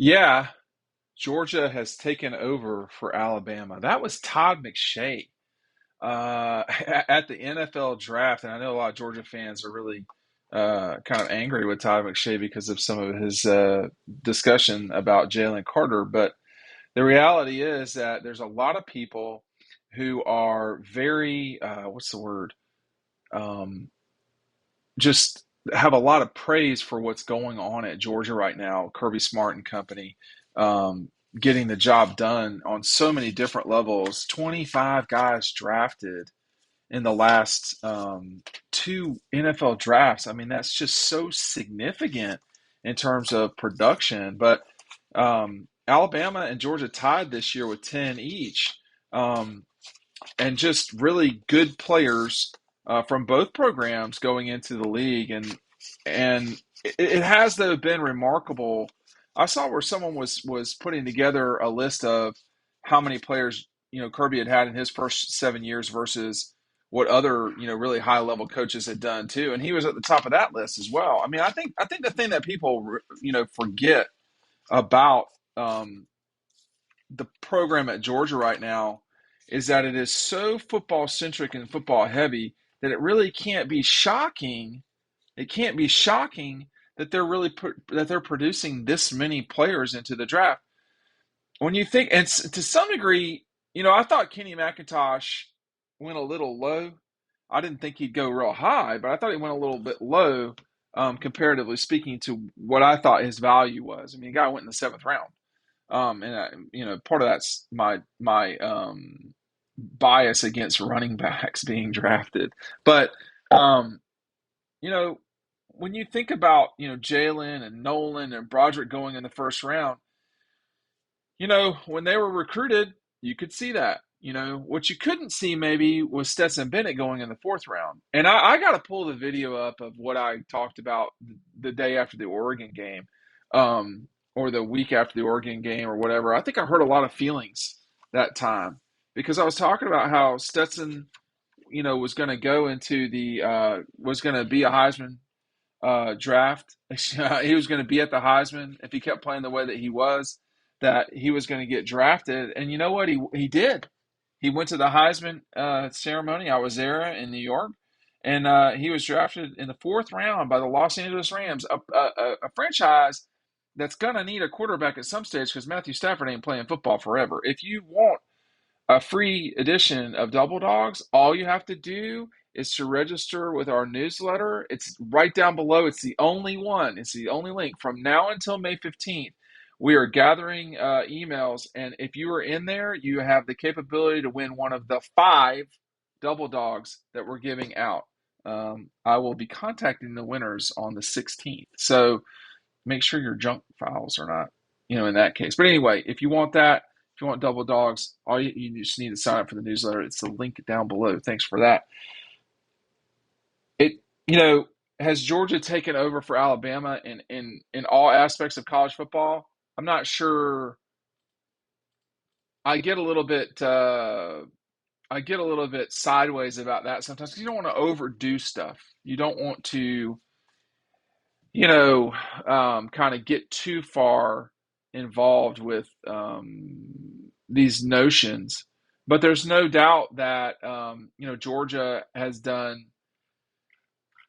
Yeah, Georgia has taken over for Alabama. That was Todd McShay at the NFL draft, and I know a lot of Georgia fans are really kind of angry with Todd McShay because of some of his discussion about Jalen Carter. But the reality is that there's a lot of people who are very what's the word? Um, just have a lot of praise for what's going on at Georgia right now. Kirby Smart and company getting the job done on so many different levels. 25 guys drafted in the last two NFL drafts. I mean, that's just so significant in terms of production. But Alabama and Georgia tied this year with 10 each. And just really good players from both programs going into the league, and it has though been remarkable. I saw where someone was putting together a list of how many players Kirby had in his first 7 years versus what other really high level coaches had done too, and he was at the top of that list as well. I mean, I think the thing that people forget about the program at Georgia right now is that it is so football centric and football heavy that it really can't be shocking. It can't be shocking that they're producing this many players into the draft. When you think, and to some degree, I thought Kenny McIntosh went a little low. I didn't think he'd go real high, but I thought he went a little bit low, comparatively speaking to what I thought his value was. I mean, the guy went in the seventh round. Part of that's my bias against running backs being drafted. But um, you know, when you think about Jalen and Nolan and Broderick going in the first round, when they were recruited, you could see that. What you couldn't see maybe was Stetson Bennett going in the fourth round. And I got to pull the video up of what I talked about the day after the Oregon game, or the week after the Oregon game, or whatever. I think I hurt a lot of feelings that time because I was talking about how Stetson, was going to go into was going to be a Heisman draft. He was going to be at the Heisman if he kept playing the way that he was. That he was going to get drafted, and you know what? He did. He went to the Heisman ceremony. I was there in New York, and he was drafted in the fourth round by the Los Angeles Rams, a franchise that's going to need a quarterback at some stage because Matthew Stafford ain't playing football forever. If you want a free edition of Double Dogs, all you have to do is to register with our newsletter. It's right down below. It's the only one. It's the only link. From now until May 15th, we are gathering emails. And if you are in there, you have the capability to win one of the 5 Double Dogs that we're giving out. I will be contacting the winners on the 16th. So make sure your junk files are not, in that case. But anyway, if you want that, if you want Double Dogs, you just need to sign up for the newsletter. It's the link down below. Thanks for that. It, has Georgia taken over for Alabama in all aspects of college football? I'm not sure. I get a little bit sideways about that sometimes because you don't want to overdo stuff. You don't want to, kind of get too far involved with these notions. But there's no doubt that Georgia has done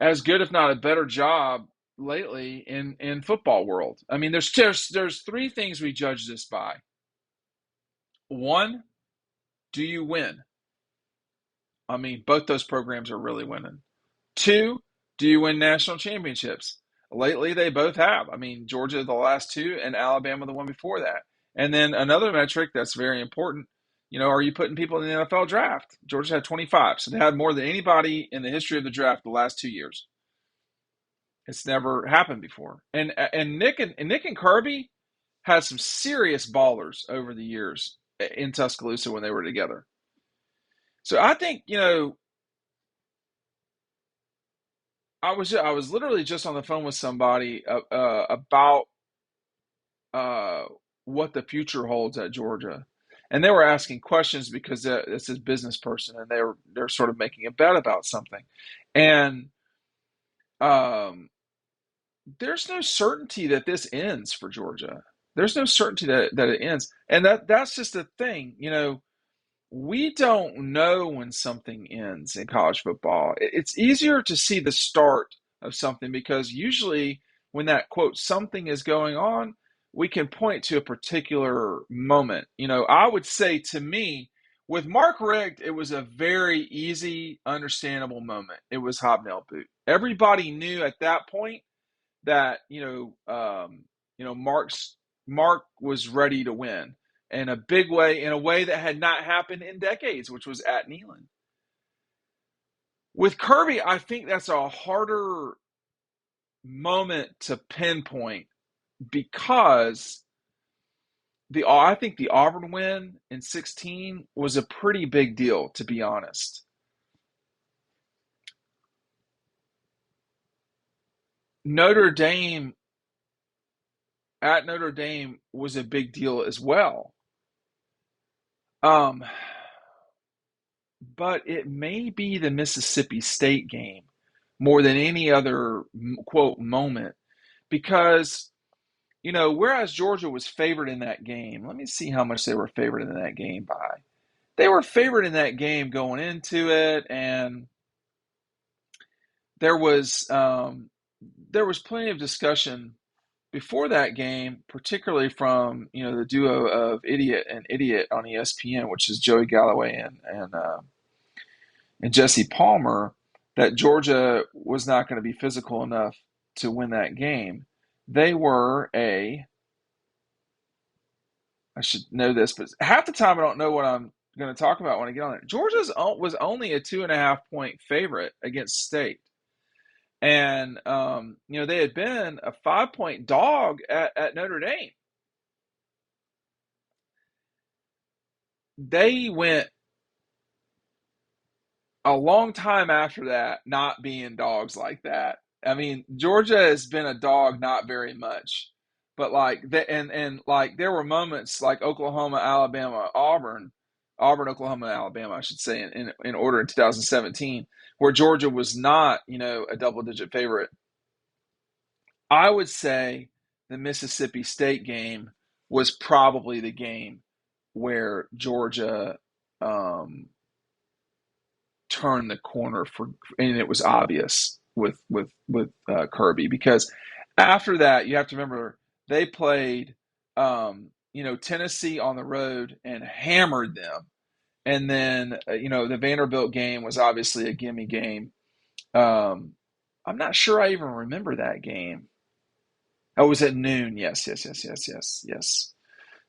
as good, if not a better job lately in football world. I mean, there's 3 things we judge this by. 1, do you win? I mean, both those programs are really winning. 2, do you win national championships? Lately, they both have. I mean, Georgia the last 2, and Alabama the one before that. And then another metric that's very important, are you putting people in the NFL draft? Georgia had 25, so they had more than anybody in the history of the draft the last 2 years. It's never happened before. And Nick and Kirby had some serious ballers over the years in Tuscaloosa when they were together. So I think, I was literally just on the phone with somebody about what the future holds at Georgia, and they were asking questions because it's a business person, and they're sort of making a bet about something, and um, there's no certainty that this ends for Georgia. There's no certainty that it ends. And that's just the thing. We don't know when something ends in college football. It's easier to see the start of something because usually when that quote something is going on, we can point to a particular moment. I would say to me, with Mark Richt, it was a very easy, understandable moment. It was hobnail boot. Everybody knew at that point that Mark was ready to win in a big way, in a way that had not happened in decades, which was at Neyland. With Kirby, I think that's a harder moment to pinpoint because I think the Auburn win in 16 was a pretty big deal, to be honest. Notre Dame at Notre Dame was a big deal as well. Um, but it may be the Mississippi State game more than any other quote moment because whereas Georgia was favored in that game, let me see how much they were favored in that game by. They were favored in that game going into it, and there was plenty of discussion before that game, particularly from the duo of Idiot and Idiot on ESPN, which is Joey Galloway and Jesse Palmer, that Georgia was not going to be physical enough to win that game. They were I should know this, but half the time I don't know what I'm going to talk about when I get on it. Georgia was only a 2.5 point favorite against State. And, they had been a 5 point dog at Notre Dame. They went a long time after that not being dogs like that. I mean, Georgia has been a dog not very much, but like there were moments like Oklahoma, Alabama, Auburn, Oklahoma, Alabama, I should say, in order in 2017, where Georgia was not a double digit favorite. I would say the Mississippi State game was probably the game where Georgia turn the corner and it was obvious with Kirby because after that you have to remember they played Tennessee on the road and hammered them, and then the Vanderbilt game was obviously a gimme game. I'm not sure I even remember that game. Oh, it was at noon. Yes, yes, yes, yes, yes, yes.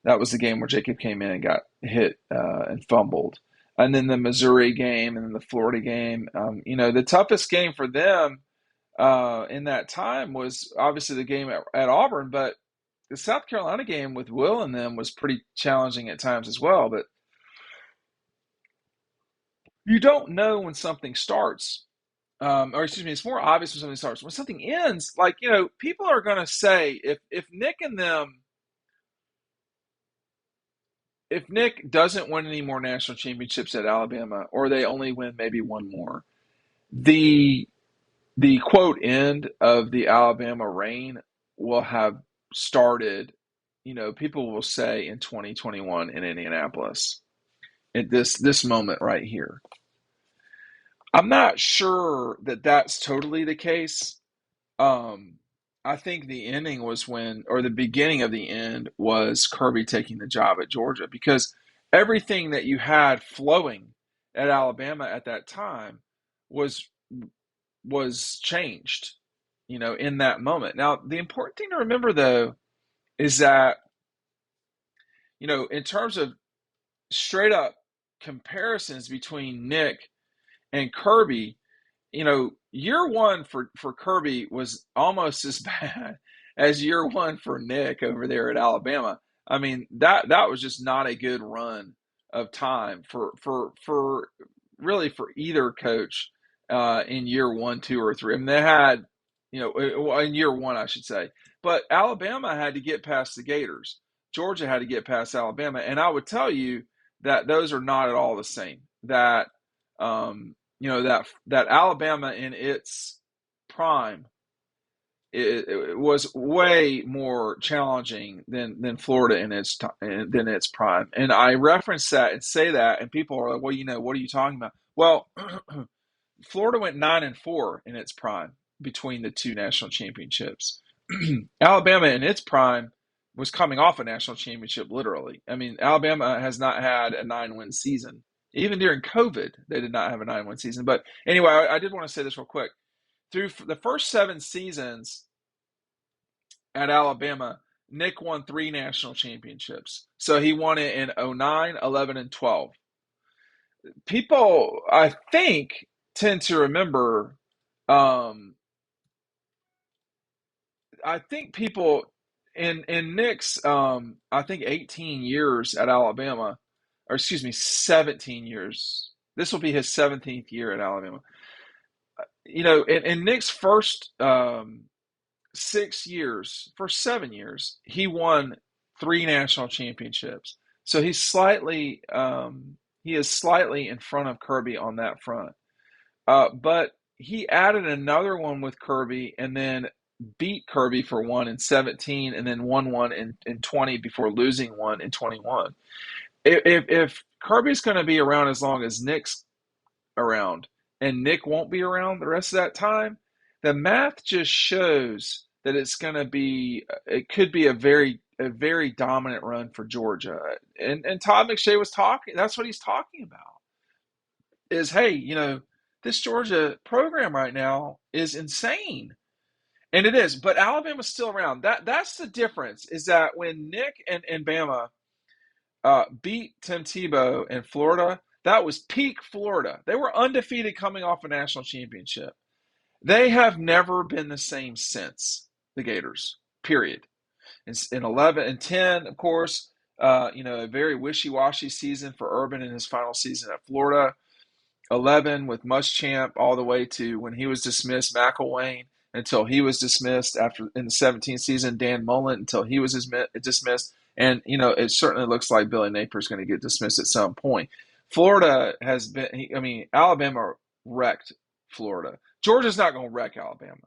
That was the game where Jacob came in and got hit and fumbled. And then the Missouri game and then the Florida game. The toughest game for them in that time was obviously the game at Auburn, but the South Carolina game with Will and them was pretty challenging at times as well. But you don't know when something starts. Or excuse me, it's more obvious when something starts. When something ends, like, people are going to say if Nick and them if Nick doesn't win any more national championships at Alabama, or they only win maybe one more, the the quote end of the Alabama reign will have started. People will say in 2021 in Indianapolis at this moment right here. I'm not sure that that's totally the case. Um, I think the ending was or the beginning of the end was Kirby taking the job at Georgia because everything that you had flowing at Alabama at that time was was changed, in that moment. Now, the important thing to remember though is that, in terms of straight up comparisons between Nick and Kirby, year one for Kirby was almost as bad as year one for Nick over there at Alabama. I mean, that was just not a good run of time for really for either coach in year one, two, or three. I mean, they had, in year one, I should say, but Alabama had to get past the Gators. Georgia had to get past Alabama, and I would tell you that those are not at all the same. That Alabama in its prime it was way more challenging than Florida than its prime. And I reference that and say that, and people are like, "Well, what are you talking about?" Well, Florida went 9-4 in its prime between the two national championships. Alabama in its prime was coming off a national championship, literally. I mean, Alabama has not had a 9-win season. Even during COVID, they did not have a 9-win season. But anyway, I did want to say this real quick. Through the first 7 seasons at Alabama, Nick won 3 national championships. So he won it in 09, 11, and 12. People, I think, tend to remember. Um, I think people in Nick's, I think 18 years at Alabama, or excuse me, 17 years. This will be his 17th year at Alabama. In Nick's first 6 years, for 7 years, he won 3 national championships. So he is slightly in front of Kirby on that front. But he added another one with Kirby, and then beat Kirby for one in 17, and then won one in 20 before losing one in 21. If Kirby's going to be around as long as Nick's around, and Nick won't be around the rest of that time, the math just shows that it could be a very dominant run for Georgia. And Todd McShay was talking, that's what he's talking about. Is, hey, this Georgia program right now is insane. And it is, but Alabama's still around. That's the difference, is that when Nick and Bama beat Tim Tebow in Florida, that was peak Florida. They were undefeated coming off a national championship. They have never been the same since, the Gators, period. In 11 and 10, of course, a very wishy-washy season for Urban in his final season at Florida. 11 with Muschamp all the way to when he was dismissed, McElwain until he was dismissed after in the 17th season, Dan Mullen until he was dismissed. And, it certainly looks like Billy Napier is going to get dismissed at some point. Florida has been, Alabama wrecked Florida. Georgia's not going to wreck Alabama.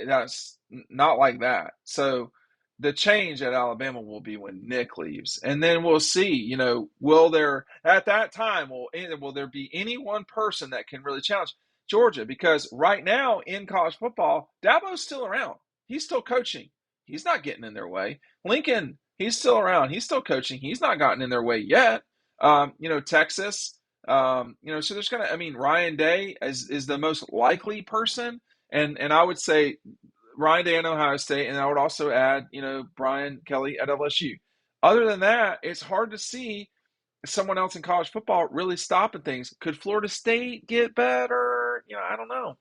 That's not like that. So the change at Alabama will be when Nick leaves, and then we'll see. Will there at that time will there be any one person that can really challenge Georgia? Because right now in college football, Dabo's still around. He's still coaching. He's not getting in their way. Lincoln, he's still around. He's still coaching. He's not gotten in their way yet. Texas. So there's Ryan Day is the most likely person, and I would say Ryan Day at Ohio State, and I would also add, Brian Kelly at LSU. Other than that, it's hard to see someone else in college football really stopping things. Could Florida State get better? I don't know.